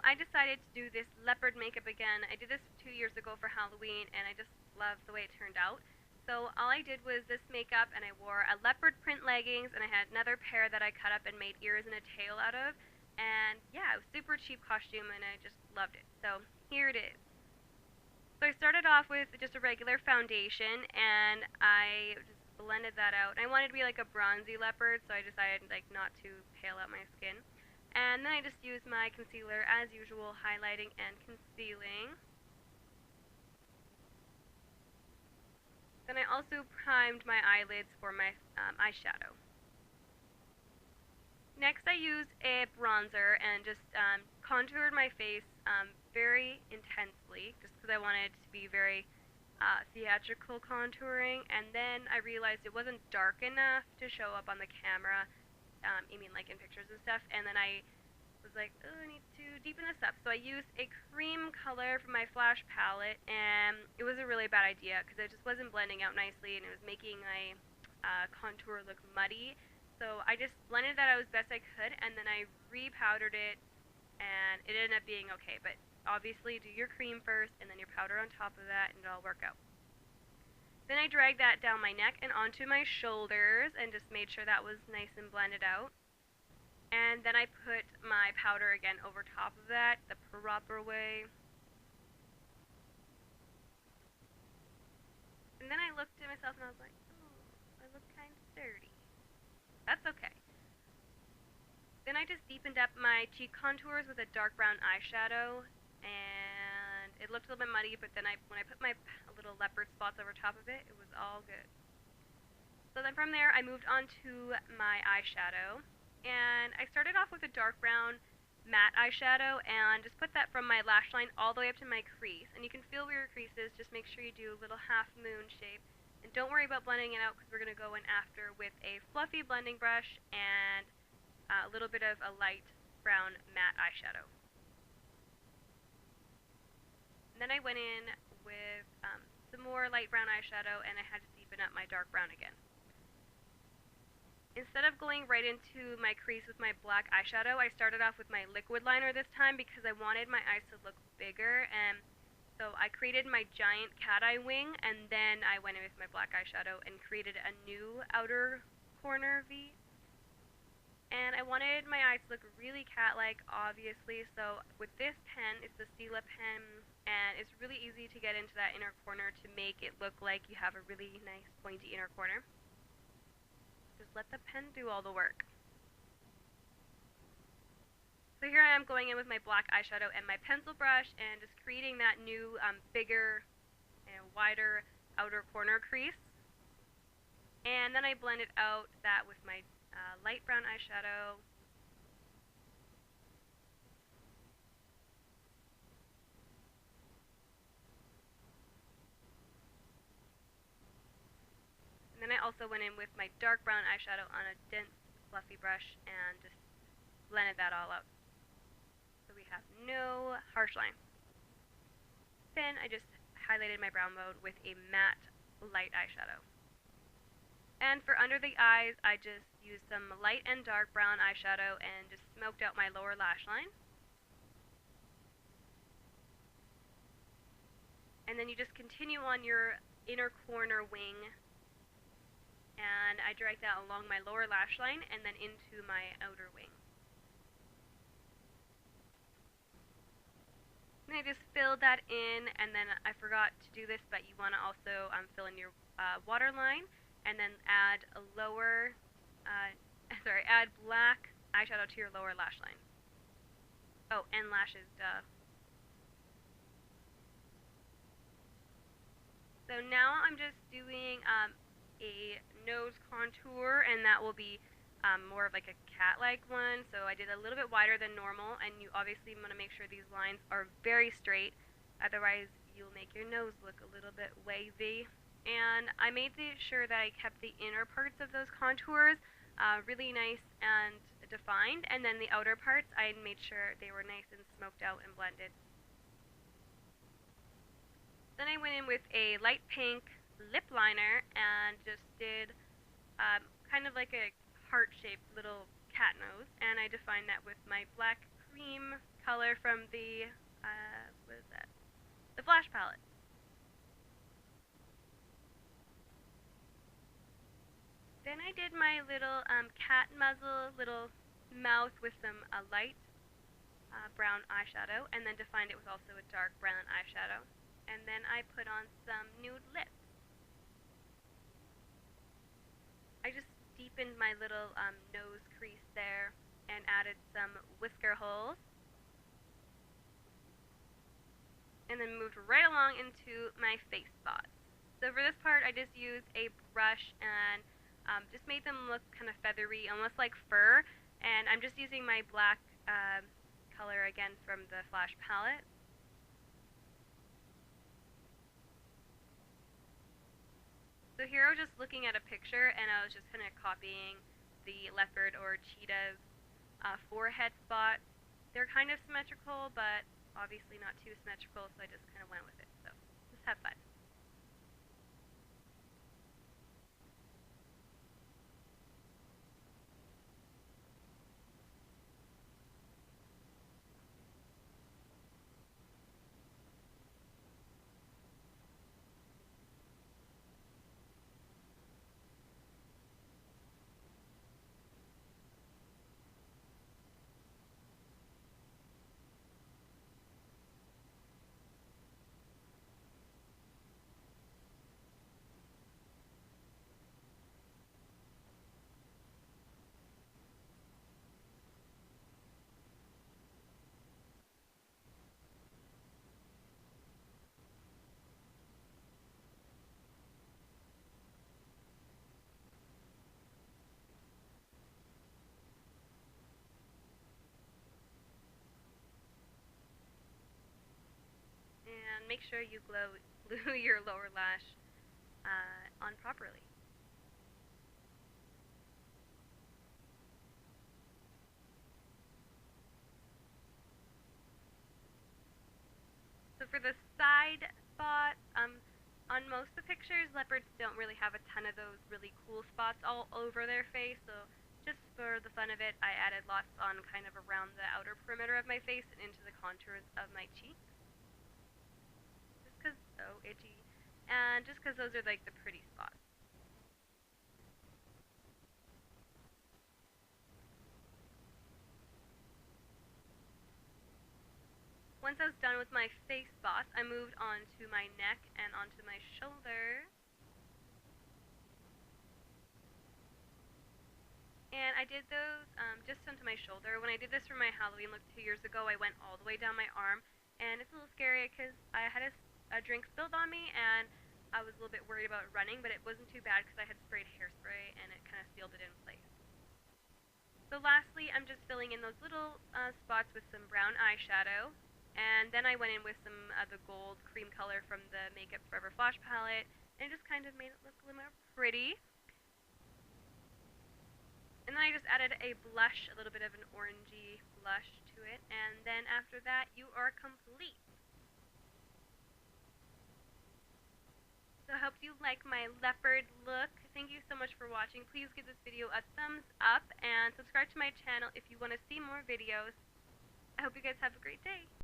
So I decided to do this leopard makeup again. I did this 2 years ago for Halloween, and I just love the way it turned out. So all I did was this makeup, and I wore a leopard print leggings, and I had another pair that I cut up and made ears and a tail out of. And yeah, it was super cheap costume, and I just loved it. So here it is. So I started off with just a regular foundation, and I just blended that out. I wanted to be like a bronzy leopard, so I decided like not to pale out my skin. And then I just used my concealer as usual, highlighting and concealing. Then I also primed my eyelids for my eyeshadow. Next I used a bronzer and just contoured my face very intensely, just because I wanted it to be very theatrical contouring. And then I realized it wasn't dark enough to show up on the camera, I mean like in pictures and stuff, and then I was like, oh, I need to deepen this up. So I used a cream color from my Flash palette, and it was a really bad idea because it just wasn't blending out nicely, and it was making my contour look muddy. So I just blended that out as best I could, and then I repowdered it, and it ended up being okay. But obviously do your cream first, and then your powder on top of that, and it'll work out. Then I dragged that down my neck and onto my shoulders and just made sure that was nice and blended out. And then I put my powder again over top of that, the proper way. And then I looked at myself and I was like, oh, I look kind of dirty. That's okay. Then I just deepened up my cheek contours with a dark brown eyeshadow, and it looked a little bit muddy, but then when I put my little leopard spots over top of it, it was all good. So then from there, I moved on to my eyeshadow, and I started off with a dark brown matte eyeshadow, and just put that from my lash line all the way up to my crease. And you can feel where your crease is, just make sure you do a little half moon shape. And don't worry about blending it out, because we're going to go in after with a fluffy blending brush and a little bit of a light brown matte eyeshadow. And then I went in with some more light brown eyeshadow, and I had to deepen up my dark brown again. Instead of going right into my crease with my black eyeshadow, I started off with my liquid liner this time because I wanted my eyes to look bigger, and so I created my giant cat eye wing, and then I went in with my black eyeshadow and created a new outer corner V. And I wanted my eyes to look really cat-like, obviously, so with this pen, it's the Stila pen, and it's really easy to get into that inner corner to make it look like you have a really nice pointy inner corner. Just let the pen do all the work. So here I am going in with my black eyeshadow and my pencil brush, and just creating that new, bigger and wider outer corner crease. And then I blended out that with my light brown eyeshadow. And then I also went in with my dark brown eyeshadow on a dense fluffy brush and just blended that all out. So we have no harsh line. Then I just highlighted my brow mode with a matte light eyeshadow. And for under the eyes, I just used some light and dark brown eyeshadow and just smoked out my lower lash line. And then you just continue on your inner corner wing, and I drag that along my lower lash line and then into my outer wing. And I just filled that in, and then I forgot to do this, but you want to also fill in your waterline, and then add a lower, add black eyeshadow to your lower lash line. Oh, and lashes, duh. So now I'm just doing a nose contour, and that will be more of like a cat-like one. So I did a little bit wider than normal, and you obviously want to make sure these lines are very straight, otherwise you'll make your nose look a little bit wavy. And I made sure that I kept the inner parts of those contours really nice and defined, and then the outer parts I made sure they were nice and smoked out and blended. Then I went in with a light pink lip liner and just did kind of like a heart-shaped little cat nose, and I defined that with my black cream color from the, what is that? The Flash palette. Then I did my little cat muzzle, little mouth with some light brown eyeshadow, and then defined it with also a dark brown eyeshadow. And then I put on some nude lips. I just deepened my little nose crease there and added some whisker holes. And then moved right along into my face spots. So for this part, I just used a brush and just made them look kind of feathery, almost like fur. And I'm just using my black color again from the Flash palette. So here I was just looking at a picture and I was just kind of copying the leopard or cheetah's forehead spots. They're kind of symmetrical, but obviously not too symmetrical, so I just kind of went with it. So just have fun. And make sure you glue your lower lash on properly. So for the side spots, on most of the pictures, leopards don't really have a ton of those really cool spots all over their face, so just for the fun of it, I added lots on kind of around the outer perimeter of my face and into the contours of my cheeks. Just because, oh, itchy. And just because those are like the pretty spots. Once I was done with my face spots, I moved on to my neck and onto my shoulder. And I did those just onto my shoulder. When I did this for my Halloween look 2 years ago, I went all the way down my arm. And it's a little scary because I had a drink spilled on me and I was a little bit worried about running, but it wasn't too bad because I had sprayed hairspray and it kind of sealed it in place. So lastly, I'm just filling in those little spots with some brown eyeshadow. And then I went in with some of the gold cream color from the Makeup Forever Flash palette, and it just kind of made it look a little more pretty. And then I just added a blush, a little bit of an orangey blush to it, and then after that, you are complete. So I hope you like my leopard look. Thank you so much for watching. Please give this video a thumbs up, and subscribe to my channel if you want to see more videos. I hope you guys have a great day.